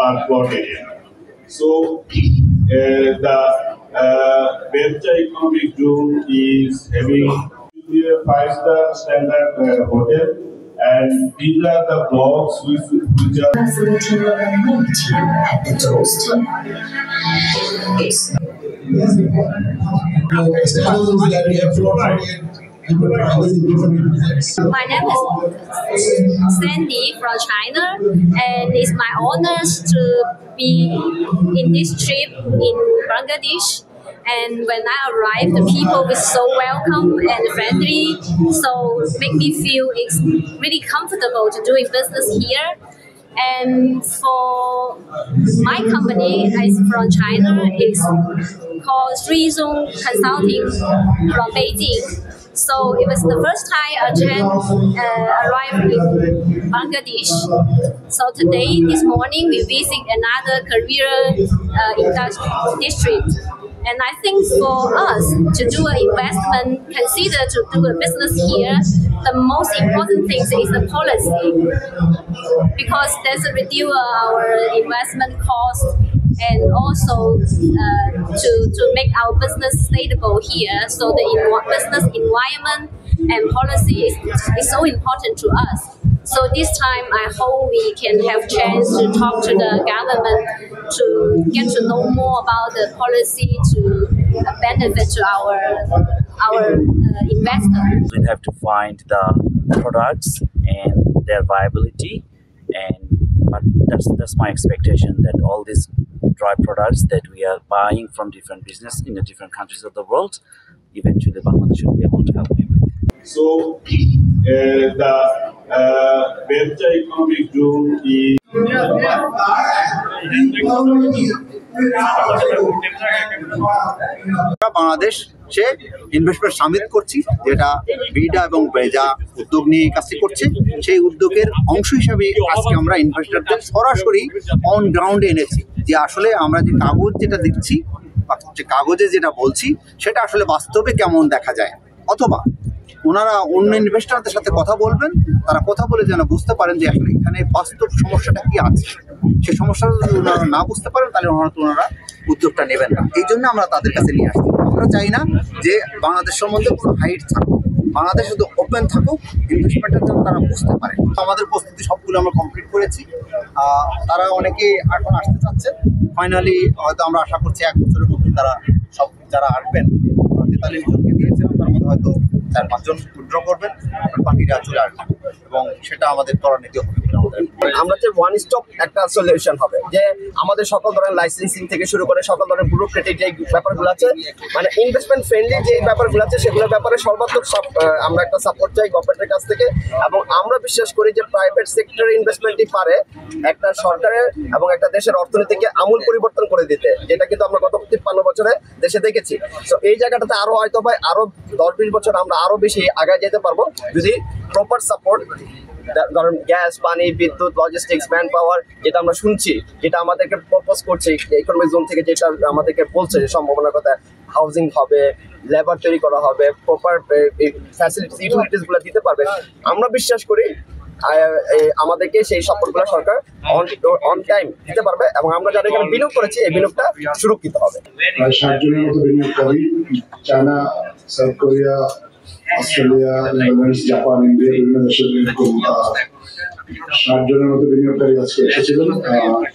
per plot area. So the Bercha Economic Zone is having a 5-star standard hotel, and these are the blocks which are facility will meet you at the doorstep. My name is Sandy from China, and it's my honor to be in this trip in Bangladesh. And when I arrived, the people were so welcome and friendly, so make me feel it's really comfortable to doing business here. And for my company, is from China, it's called Srizong Consulting from Beijing. So it was the first time arrived in Bangladesh. So today, this morning, we visit another career district. And I think for us to do an investment, consider to do a business here, the most important thing is the policy, because there's a reduce our investment cost, and also to make our business sustainable here. So the business environment and policy is so important to us. So this time, I hope we can have chance to talk to the government to get to know more about the policy to benefit to our investors. We have to find the products and their viability, but that's my expectation, that all these dry products that we are buying from different business in the different countries of the world, eventually Bangladesh should be able to help me with. So the Bercha Economic Zone is Bangladesh say investment summit করছি, যেটা BIDA এবং বেজা উদ্যোগ নিয়ে কাজটি করছে। সেই উদ্যোগের অংশ হিসাবে আজকে আমরা ইনভেস্টরদের সরাসরি অন গ্রাউন্ডে এনেছি, যে আসলে আমরা যে কাগজ যেটা দিচ্ছি বা যে কাগজে যেটা বলছি সেটা আসলে বাস্তবে কেমন দেখা যায়, অথবা ওনারা অন্য ইনভেস্টরদের সাথে কথা বলবেন, তারা কথা বলে যেন বুঝতে পারেন যে আসলে এখানে বাস্তব সমস্যাটা কি আছে। সেই সমস্যাটা যদি ওনারা না বুঝতে পারেন তাহলে ওনারা উদ্যোগটা নেবেন না। এই জন্য আমরা তাদের কাছে নিয়ে আসছি। আমরা চাই না যে বাংলাদেশ সম্বন্ধে কোনো হাইট থাকুক, বাংলাদেশ শুধু ওপেন থাকুক, ইনভেস্টমেন্টের জন্য তারা বুঝতে পারে। আমাদের প্রস্তুতি সবগুলো আমরা কমপ্লিট করেছি। তারা অনেকেই এখন আসতে চাচ্ছে। ফাইনালি হয়তো আমরা আশা করছি 1 বছরের মধ্যে তারা সব যারা আসবেন, 43 জনকে দিয়েছিলাম, তার মধ্যে হয়তো 4-5 জন উইথড্র করবেন, বাকিরা চলে আসবেন, এবং সেটা আমাদের ত্বরান্বিত হবে। আমরা যে ওয়ান স্টপ একটা সলিউশন হবে, যে আমাদের সকল ধরনের লাইসেন্সিং থেকে শুরু করে সকল ধরনের ব্যুরোক্রেটিক যে ব্যাপারগুলো আছে, মানে ইনভেস্টমেন্ট ফ্রেন্ডলি যে ব্যাপারগুলো আছে, সেগুলোর ব্যাপারে সর্বাত্মক আমরা একটা সাপোর্ট চাই গভর্নমেন্টের কাছ থেকে। এবং আমরা বিশ্বাস করি যে প্রাইভেট সেক্টরের ইনভেস্টমেন্টই পারে একটা সরকারের এবং একটা দেশের অর্থনীতিকে আমূল পরিবর্তন করে দিতে, যেটা কিন্তু আমরা গত 53 বছরে দেশে দেখেছি। তো এই জায়গাটাতে আরো হয়তো ভাই আরো 10-20 বছর আমরা আরো বেশি আগায় যেতে পারবো, যদি প্রপার সাপোর্ট, ধরুন গ্যাস, পানি, বিদ্যুৎ, লজিস্টিক্স, ম্যান পাওয়ার, যেটা আমরা শুনছি, যেটা আমাদেরকে প্রপোজ করছে ইকোনমিক জোন থেকে, যেটা আমাদেরকে বলছে যে সম্ভাবনার কথা, হাউজিং হবে, লেবার তৈরি করা হবে, প্রপার ফ্যাসিলিটিস, ইউটিলিটিসগুলো দিতে পারবে। আমরা বিশ্বাস করি আমাদেরকে সেই সাপোর্টগুলো সরকার অন টাইম দিতে পারবে, এবং আমরা যারা এখানে বিনিয়োগ করেছি এই বিনিয়োগটা সুরক্ষিত হবে। 60 জনের মতো বিনিয়োগকারী, China, south Korea, Australia, Netherlands, Japan, India, বিভিন্ন দেশের 60 জনের মতো বিনিয়োগকারী আজকে এসেছিলেন।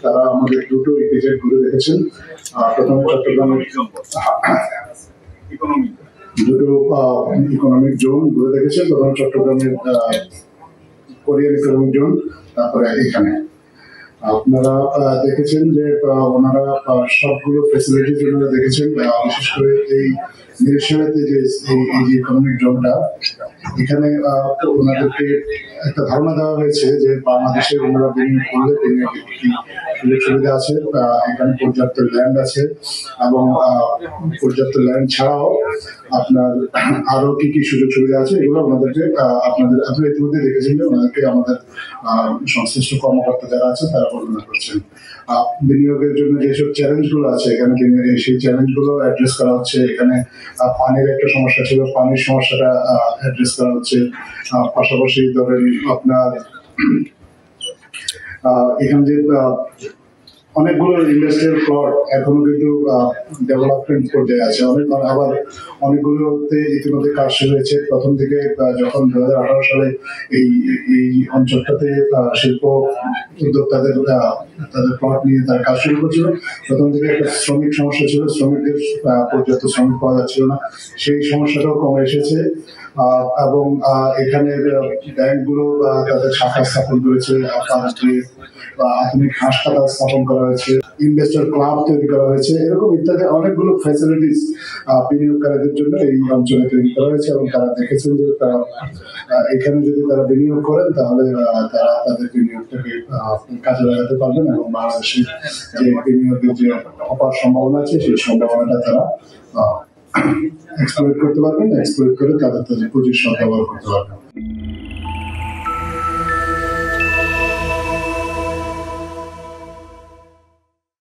তারা আমাদের দুটো ইপিজেড ঘুরে দেখেছেন। প্রথমে চট্টগ্রামের দুটো ইকোনমিক জোন ঘুরে দেখেছেন। প্রথমে চট্টগ্রামের কোরিয়ান ইকোনমিক জোন, তারপরে এখানে আপনারা দেখেছেন যে ওনারা সবগুলো ফেসিলিটিস ওনারা দেখেছেন। বিশেষ করে এই মিরসরাইতে যে ইকোনমিক জোনটা, এখানে ওনাদেরকে একটা ধারণা দেওয়া হয়েছে যে বাংলাদেশে ওনারা বিনিয়োগ করলে বিনিয়োগের কি সুযোগ সুবিধা আছে, এখানে পর্যাপ্ত ল্যান্ড আছে, এবং পর্যাপ্ত ল্যান্ড ছাড়াও আপনার আরো কি কি সুযোগ সুবিধা আছে, এগুলো ওনাদেরকে আপনারা ইতিমধ্যে দেখেছেন যে ওনাদেরকে আমাদের সংশ্লিষ্ট কর্মকর্তা যারা আছে তারা বর্ণনা করছেন। বিনিয়োগের জন্য যেসব চ্যালেঞ্জগুলো আছে এখানে, সেই চ্যালেঞ্জগুলো অ্যাড্রেস করা হচ্ছে। এখানে পানির একটা সমস্যা ছিল, পানির সমস্যাটা অ্যাড্রেস করা হচ্ছে। পাশাপাশি ধরেন আপনার এখানে যে অনেকগুলো ইন্ডাস্ট্রিয়াল প্লট এখনো কিন্তু ডেভেলপমেন্ট পর্যায়ে আছে, আবার অনেকগুলোতে ইতিমধ্যে কাজ শুরু হয়েছে। প্রথম দিকে যখন 2018 সালে এই এই অঞ্চলটাতে শিল্প উদ্যোক্তাদের তাদের প্লট নিয়ে তারা কাজ শুরু করছিল, প্রথম দিকে একটা শ্রমিক সমস্যা ছিল, শ্রমিকদের পর্যাপ্ত শ্রমিক পাওয়া যাচ্ছিল না, সেই সমস্যাটাও কমে এসেছে। এবং এখানে ব্যাংকগুলো তাদের শাখা স্থাপন করেছে, আধুনিক হাসপাতাল স্থাপন করা হয়েছে, ইনভেস্টর ক্লাব তৈরি করা হয়েছে, এরকম ইত্যাদি অনেকগুলো ফ্যাসিলিটিস বিনিয়োগকারীদের জন্য এই অঞ্চলে তৈরি করা হয়েছে। এবং তারা দেখেছেন যে এখানে যদি তারা বিনিয়োগ করেন তাহলে তারা তাদের বিনিয়োগটাকে কাজে লাগাতে পারবেন এবং বাংলাদেশের যে বিনিয়োগের যে অপার সম্ভাবনা আছে সেই সম্ভাবনাটা তারা এক্সপ্লয়েট করতে পারবেন, এক্সপ্লয়েট করে তাদের পুঁজির সদ্ব্যবহার করতে পারবেন।